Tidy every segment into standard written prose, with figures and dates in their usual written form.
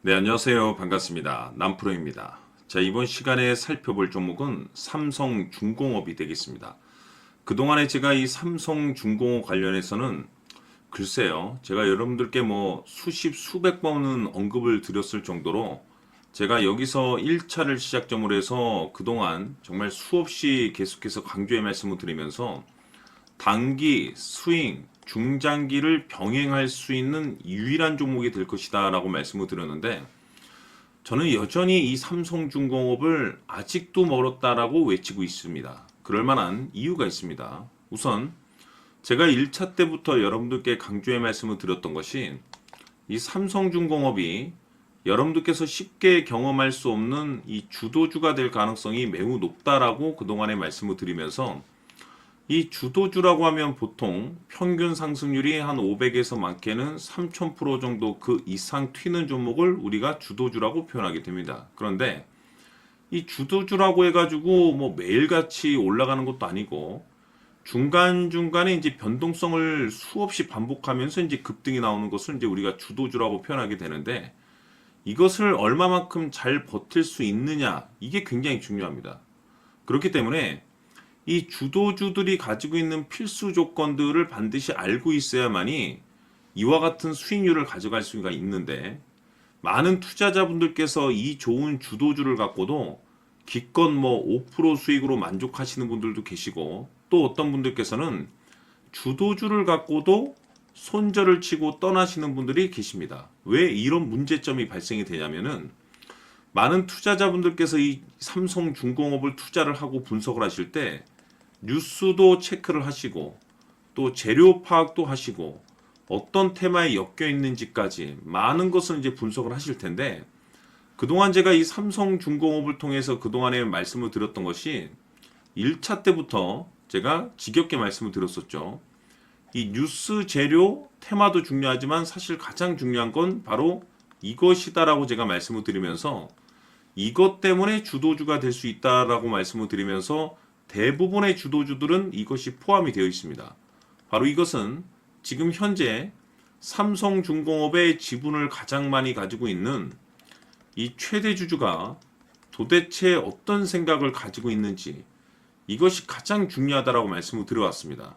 네, 안녕하세요. 반갑습니다. 남프로입니다. 자, 이번 시간에 살펴볼 종목은 삼성중공업이 되겠습니다. 그동안에 제가 이 삼성중공업 관련해서는 글쎄요, 제가 여러분들께 뭐 수십, 수백 번은 언급을 드렸을 정도로 제가 여기서 1차를 시작점으로 해서 그동안 정말 수없이 계속해서 강조의 말씀을 드리면서 단기, 스윙, 중장기를 병행할 수 있는 유일한 종목이 될 것이다 라고 말씀을 드렸는데 저는 여전히 이 삼성중공업을 아직도 멀었다라고 외치고 있습니다. 그럴 만한 이유가 있습니다. 우선 제가 1차 때부터 여러분들께 강조의 말씀을 드렸던 것이 이 삼성중공업이 여러분들께서 쉽게 경험할 수 없는 이 주도주가 될 가능성이 매우 높다라고 그동안에 말씀을 드리면서 이 주도주라고 하면 보통 평균 상승률이 한 500에서 많게는 3000% 정도 그 이상 튀는 종목을 우리가 주도주라고 표현하게 됩니다. 그런데 이 주도주라고 해가지고 뭐 매일같이 올라가는 것도 아니고 중간중간에 이제 변동성을 수없이 반복하면서 이제 급등이 나오는 것을 이제 우리가 주도주라고 표현하게 되는데 이것을 얼마만큼 잘 버틸 수 있느냐 이게 굉장히 중요합니다. 그렇기 때문에 이 주도주들이 가지고 있는 필수 조건들을 반드시 알고 있어야만이 이와 같은 수익률을 가져갈 수가 있는데 많은 투자자분들께서 이 좋은 주도주를 갖고도 기껏 뭐 5% 수익으로 만족하시는 분들도 계시고 또 어떤 분들께서는 주도주를 갖고도 손절을 치고 떠나시는 분들이 계십니다. 왜 이런 문제점이 발생이 되냐면은 많은 투자자분들께서 이 삼성중공업을 투자를 하고 분석을 하실 때 뉴스도 체크를 하시고 또 재료 파악도 하시고 어떤 테마에 엮여 있는지까지 많은 것을 이제 분석을 하실 텐데 그동안 제가 이 삼성중공업을 통해서 그동안에 말씀을 드렸던 것이 1차 때부터 제가 지겹게 말씀을 드렸었죠. 이 뉴스 재료 테마도 중요하지만 사실 가장 중요한 건 바로 이것이다라고 제가 말씀을 드리면서 이것 때문에 주도주가 될 수 있다라고 말씀을 드리면서 대부분의 주도주들은 이것이 포함이 되어 있습니다. 바로 이것은 지금 현재 삼성중공업의 지분을 가장 많이 가지고 있는 이 최대 주주가 도대체 어떤 생각을 가지고 있는지 이것이 가장 중요하다라고 말씀을 드려왔습니다.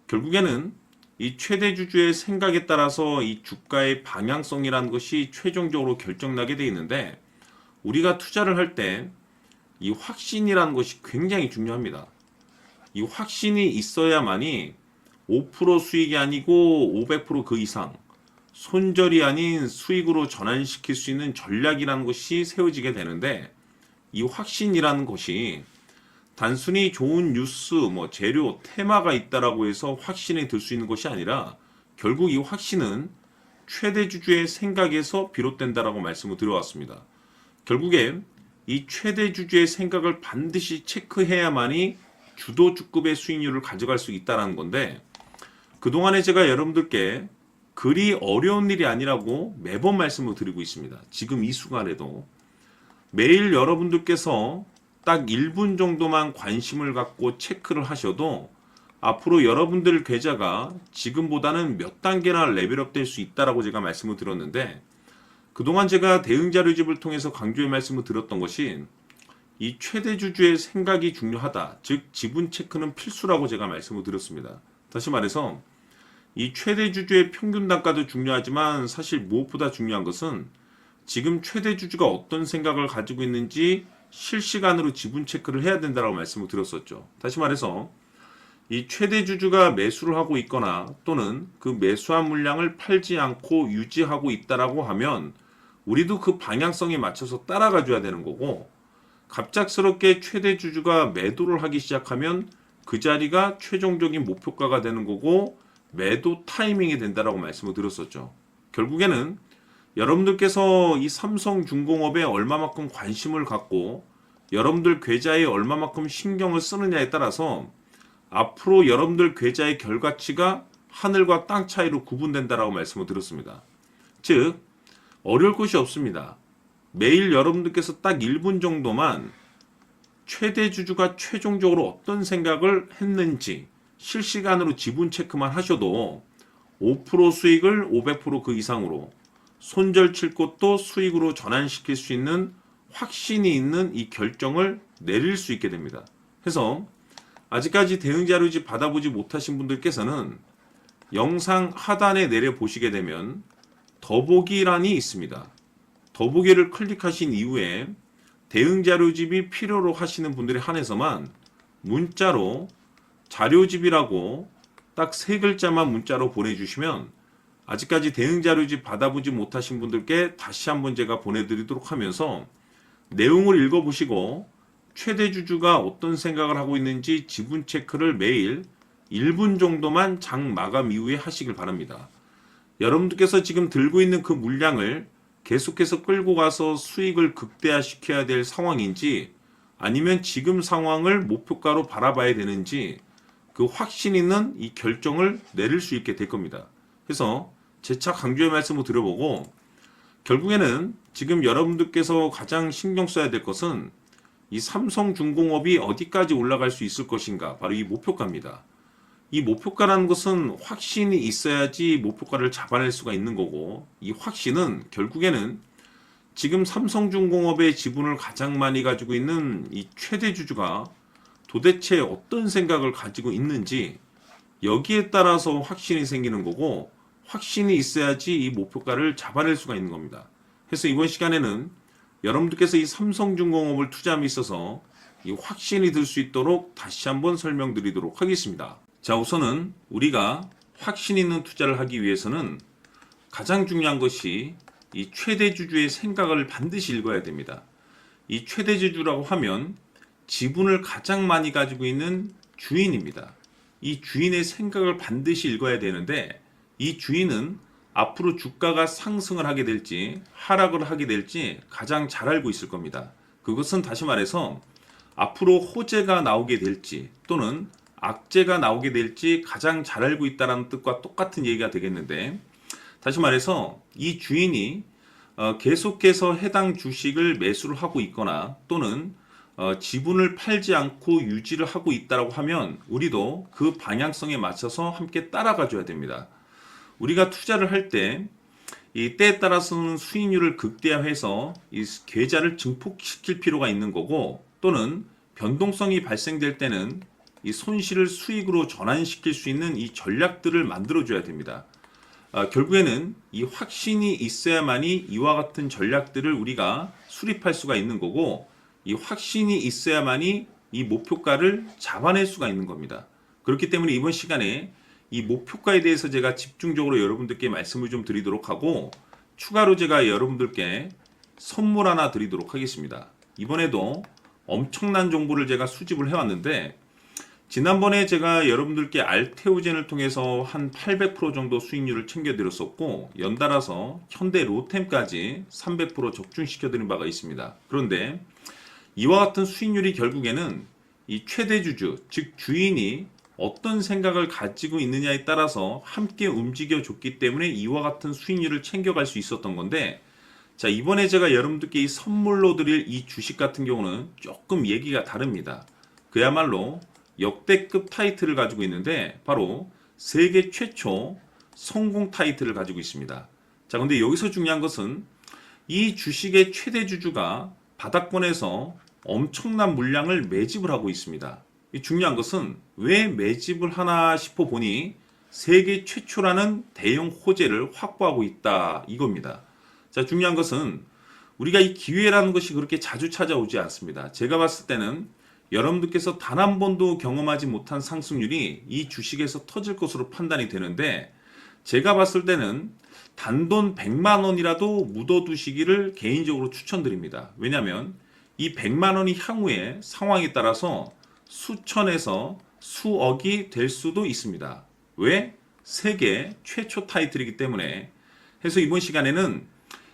결국에는 이 최대 주주의 생각에 따라서 이 주가의 방향성이라는 것이 최종적으로 결정나게 되어 있는데 우리가 투자를 할 때 이 확신이라는 것이 굉장히 중요합니다. 이 확신이 있어야만이 5% 수익이 아니고 500%그 이상 손절이 아닌 수익으로 전환시킬 수 있는 전략이라는 것이 세워지게 되는데 이 확신이라는 것이 단순히 좋은 뉴스, 뭐 재료, 테마가 있다라고 해서 확신이 들 수 있는 것이 아니라 결국 이 확신은 최대 주주의 생각에서 비롯된다라고 말씀을 드려왔습니다. 결국에 이 최대 주주의 생각을 반드시 체크해야만이 주도주급의 수익률을 가져갈 수 있다는 건데 그동안에 제가 여러분들께 그리 어려운 일이 아니라고 매번 말씀을 드리고 있습니다. 지금 이 순간에도 매일 여러분들께서 딱 1분 정도만 관심을 갖고 체크를 하셔도 앞으로 여러분들 계좌가 지금보다는 몇 단계나 레벨업 될 수 있다라고 제가 말씀을 드렸는데 그동안 제가 대응 자료집을 통해서 강조의 말씀을 드렸던 것이 이 최대 주주의 생각이 중요하다. 즉 지분 체크는 필수라고 제가 말씀을 드렸습니다. 다시 말해서 이 최대 주주의 평균 단가도 중요하지만 사실 무엇보다 중요한 것은 지금 최대 주주가 어떤 생각을 가지고 있는지 실시간으로 지분 체크를 해야 된다고 말씀을 드렸었죠. 다시 말해서 이 최대 주주가 매수를 하고 있거나 또는 그 매수한 물량을 팔지 않고 유지하고 있다라고 하면 우리도 그 방향성에 맞춰서 따라가 줘야 되는 거고 갑작스럽게 최대 주주가 매도를 하기 시작하면 그 자리가 최종적인 목표가가 되는 거고 매도 타이밍이 된다라고 말씀을 드렸었죠. 결국에는 여러분들께서 이 삼성중공업에 얼마만큼 관심을 갖고 여러분들 계좌에 얼마만큼 신경을 쓰느냐에 따라서 앞으로 여러분들 계좌의 결과치가 하늘과 땅 차이로 구분된다라고 말씀을 드렸습니다. 즉 어려울 것이 없습니다. 매일 여러분들께서 딱 1분 정도만 최대 주주가 최종적으로 어떤 생각을 했는지 실시간으로 지분 체크만 하셔도 5% 수익을 500%그 이상으로 손절 칠 곳도 수익으로 전환시킬 수 있는 확신이 있는 이 결정을 내릴 수 있게 됩니다. 그래서 아직까지 대응 자료집 받아보지 못하신 분들께서는 영상 하단에 내려 보시게 되면 더보기란이 있습니다. 더보기를 클릭하신 이후에 대응 자료집이 필요로 하시는 분들에 한해서만 문자로 자료집이라고 딱 3글자만 문자로 보내주시면 아직까지 대응 자료집 받아보지 못하신 분들께 다시 한번 제가 보내드리도록 하면서 내용을 읽어보시고 최대 주주가 어떤 생각을 하고 있는지 지분 체크를 매일 1분 정도만 장 마감 이후에 하시길 바랍니다. 여러분들께서 지금 들고 있는 그 물량을 계속해서 끌고 가서 수익을 극대화시켜야 될 상황인지 아니면 지금 상황을 목표가로 바라봐야 되는지 그 확신 있는 이 결정을 내릴 수 있게 될 겁니다. 그래서 재차 강조의 말씀을 드려보고 결국에는 지금 여러분들께서 가장 신경 써야 될 것은 이 삼성중공업이 어디까지 올라갈 수 있을 것인가, 바로 이 목표가입니다. 이 목표가라는 것은 확신이 있어야지 목표가를 잡아낼 수가 있는 거고, 이 확신은 결국에는 지금 삼성중공업의 지분을 가장 많이 가지고 있는 이 최대 주주가 도대체 어떤 생각을 가지고 있는지 여기에 따라서 확신이 생기는 거고, 확신이 있어야지 이 목표가를 잡아낼 수가 있는 겁니다. 그래서 이번 시간에는 여러분들께서 이 삼성중공업을 투자함에 있어서 이 확신이 들 수 있도록 다시 한번 설명드리도록 하겠습니다. 자, 우선은 우리가 확신 있는 투자를 하기 위해서는 가장 중요한 것이 이 최대 주주의 생각을 반드시 읽어야 됩니다. 이 최대 주주라고 하면 지분을 가장 많이 가지고 있는 주인입니다. 이 주인의 생각을 반드시 읽어야 되는데, 이 주인은 앞으로 주가가 상승을 하게 될지 하락을 하게 될지 가장 잘 알고 있을 겁니다. 그것은 다시 말해서 앞으로 호재가 나오게 될지 또는 악재가 나오게 될지 가장 잘 알고 있다는 뜻과 똑같은 얘기가 되겠는데, 다시 말해서 이 주인이 계속해서 해당 주식을 매수를 하고 있거나 또는 지분을 팔지 않고 유지를 하고 있다고 하면 우리도 그 방향성에 맞춰서 함께 따라가 줘야 됩니다. 우리가 투자를 할 때 이 때에 따라서는 수익률을 극대화해서 이 계좌를 증폭시킬 필요가 있는 거고, 또는 변동성이 발생될 때는 이 손실을 수익으로 전환시킬 수 있는 이 전략들을 만들어줘야 됩니다. 결국에는 이 확신이 있어야만이 이와 같은 전략들을 우리가 수립할 수가 있는 거고, 이 확신이 있어야만이 이 목표가를 잡아낼 수가 있는 겁니다. 그렇기 때문에 이번 시간에 이 목표가에 대해서 제가 집중적으로 여러분들께 말씀을 좀 드리도록 하고, 추가로 제가 여러분들께 선물 하나 드리도록 하겠습니다. 이번에도 엄청난 정보를 제가 수집을 해왔는데, 지난번에 제가 여러분들께 알테오젠을 통해서 한 800% 정도 수익률을 챙겨드렸었고, 연달아서 현대 로템까지 300% 적중시켜드린 바가 있습니다. 그런데 이와 같은 수익률이 결국에는 이 최대 주주, 즉 주인이 어떤 생각을 가지고 있느냐에 따라서 함께 움직여 줬기 때문에 이와 같은 수익률을 챙겨갈 수 있었던 건데, 자, 이번에 제가 여러분들께 이 선물로 드릴 이 주식 같은 경우는 조금 얘기가 다릅니다. 그야말로 역대급 타이틀을 가지고 있는데 바로 세계 최초 성공 타이틀을 가지고 있습니다. 자, 근데 여기서 중요한 것은 이 주식의 최대 주주가 바닥권에서 엄청난 물량을 매집을 하고 있습니다. 이 중요한 것은 왜 매집을 하나 싶어 보니 세계 최초라는 대형 호재를 확보하고 있다, 이겁니다. 자, 중요한 것은 우리가 이 기회라는 것이 그렇게 자주 찾아오지 않습니다. 제가 봤을 때는 여러분들께서 단 한 번도 경험하지 못한 상승률이 이 주식에서 터질 것으로 판단이 되는데, 제가 봤을 때는 단돈 100만 원이라도 묻어두시기를 개인적으로 추천드립니다. 왜냐하면 이 100만 원이 향후에 상황에 따라서 수천에서 수억이 될 수도 있습니다. 왜? 세계 최초 타이틀이기 때문에. 해서 이번 시간에는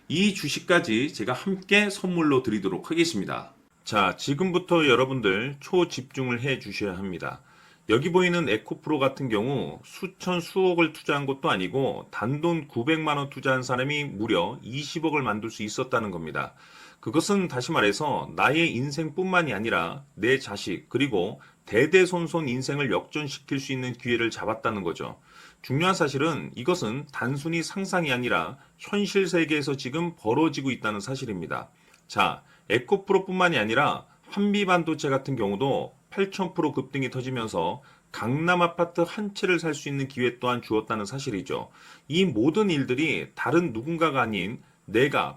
이 주식까지 제가 함께 선물로 드리도록 하겠습니다. 자, 지금부터 여러분들 초집중을 해 주셔야 합니다. 여기 보이는 에코프로 같은 경우 수천 수억을 투자한 것도 아니고 단돈 900만 원 투자한 사람이 무려 20억을 만들 수 있었다는 겁니다. 그것은 다시 말해서 나의 인생뿐만이 아니라 내 자식 그리고 대대손손 인생을 역전시킬 수 있는 기회를 잡았다는 거죠. 중요한 사실은 이것은 단순히 상상이 아니라 현실 세계에서 지금 벌어지고 있다는 사실입니다. 자, 에코프로뿐만이 아니라 한미반도체 같은 경우도 8,000% 급등이 터지면서 강남 아파트 한 채를 살 수 있는 기회 또한 주었다는 사실이죠. 이 모든 일들이 다른 누군가가 아닌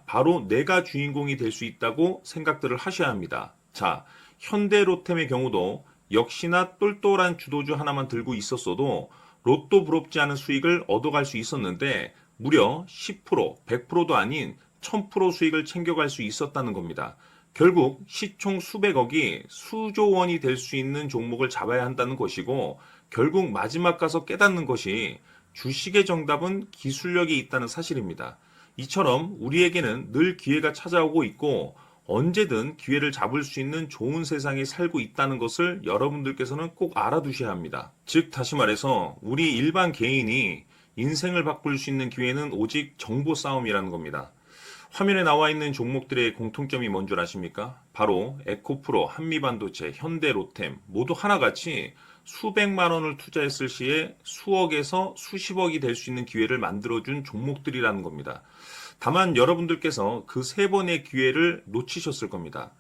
바로 내가 주인공이 될 수 있다고 생각들을 하셔야 합니다. 자, 현대로템의 경우도 역시나 똘똘한 주도주 하나만 들고 있었어도 로또 부럽지 않은 수익을 얻어갈 수 있었는데 무려 10%, 100%도 아닌 1000% 수익을 챙겨갈 수 있었다는 겁니다. 결국 시총 수백억이 수조 원이 될 수 있는 종목을 잡아야 한다는 것이고 결국 마지막 가서 깨닫는 것이 주식의 정답은 기술력이 있다는 사실입니다. 이처럼 우리에게는 늘 기회가 찾아오고 있고 언제든 기회를 잡을 수 있는 좋은 세상에 살고 있다는 것을 여러분들께서는 꼭 알아두셔야 합니다. 즉 다시 말해서 우리 일반 개인이 인생을 바꿀 수 있는 기회는 오직 정보 싸움이라는 겁니다. 화면에 나와 있는 종목들의 공통점이 뭔 줄 아십니까? 바로 에코프로, 한미반도체, 현대로템 모두 하나같이 수백만 원을 투자했을 시에 수억에서 수십억이 될 수 있는 기회를 만들어준 종목들이라는 겁니다. 다만 여러분들께서 그 세 번의 기회를 놓치셨을 겁니다.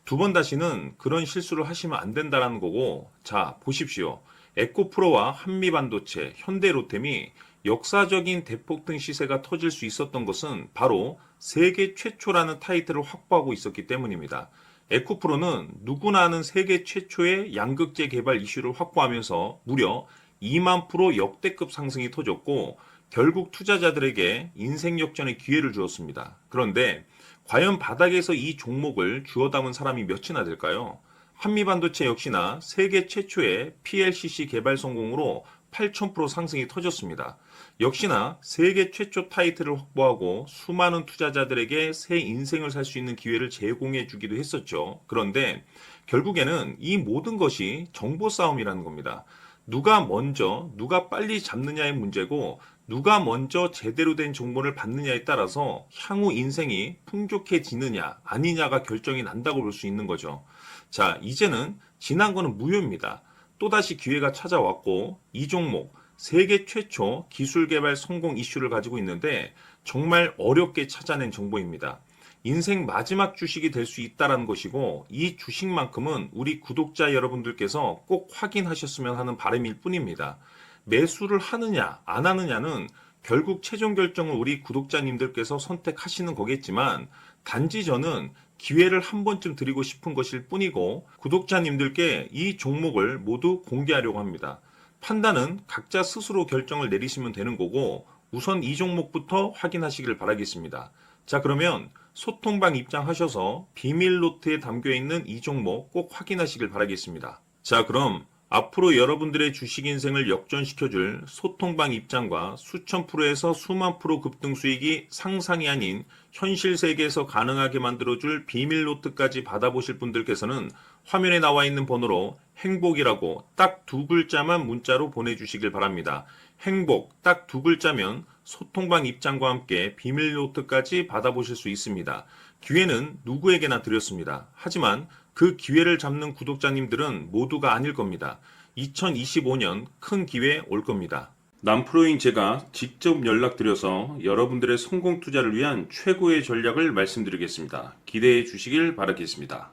두 번 다시는 그런 실수를 하시면 안 된다는 거고, 자, 보십시오. 에코프로와 한미반도체, 현대로템이 역사적인 대폭등 시세가 터질 수 있었던 것은 바로 세계 최초라는 타이틀을 확보하고 있었기 때문입니다. 에코프로는 누구나 아는 세계 최초의 양극재 개발 이슈를 확보하면서 무려 2만 프로 역대급 상승이 터졌고 결국 투자자들에게 인생 역전의 기회를 주었습니다. 그런데 과연 바닥에서 이 종목을 주워 담은 사람이 몇이나 될까요? 한미반도체 역시나 세계 최초의 PLCC 개발 성공으로 8,000% 상승이 터졌습니다. 역시나 세계 최초 타이틀을 확보하고 수많은 투자자들에게 새 인생을 살 수 있는 기회를 제공해 주기도 했었죠. 그런데 결국에는 이 모든 것이 정보 싸움이라는 겁니다. 누가 빨리 잡느냐의 문제고 누가 먼저 제대로 된 정보를 받느냐에 따라서 향후 인생이 풍족해지느냐 아니냐가 결정이 난다고 볼 수 있는 거죠. 자, 이제는 지난 거는 무효입니다. 또다시 기회가 찾아왔고 이 종목 세계 최초 기술 개발 성공 이슈를 가지고 있는데 정말 어렵게 찾아낸 정보입니다. 인생 마지막 주식이 될 수 있다는 것이고 이 주식만큼은 우리 구독자 여러분들께서 꼭 확인하셨으면 하는 바람일 뿐입니다. 매수를 하느냐 안 하느냐는 결국 최종 결정을 우리 구독자님들께서 선택하시는 거겠지만 단지 저는 기회를 한 번쯤 드리고 싶은 것일 뿐이고 구독자님들께 이 종목을 모두 공개하려고 합니다. 판단은 각자 스스로 결정을 내리시면 되는 거고 우선 이 종목부터 확인하시길 바라겠습니다. 자, 그러면 소통방 입장하셔서 비밀 노트에 담겨 있는 이 종목 꼭 확인하시길 바라겠습니다. 자, 그럼 앞으로 여러분들의 주식 인생을 역전시켜줄 소통방 입장과 수천 프로에서 수만 프로 급등 수익이 상상이 아닌 현실 세계에서 가능하게 만들어줄 비밀 노트까지 받아보실 분들께서는 화면에 나와 있는 번호로 행복이라고 딱 두 글자만 문자로 보내주시길 바랍니다. 행복 딱 두 글자면 소통방 입장과 함께 비밀 노트까지 받아보실 수 있습니다. 기회는 누구에게나 드렸습니다. 하지만 그 기회를 잡는 구독자님들은 모두가 아닐 겁니다. 2025년 큰 기회 올 겁니다. 남프로인 제가 직접 연락드려서 여러분들의 성공 투자를 위한 최고의 전략을 말씀드리겠습니다. 기대해 주시길 바라겠습니다.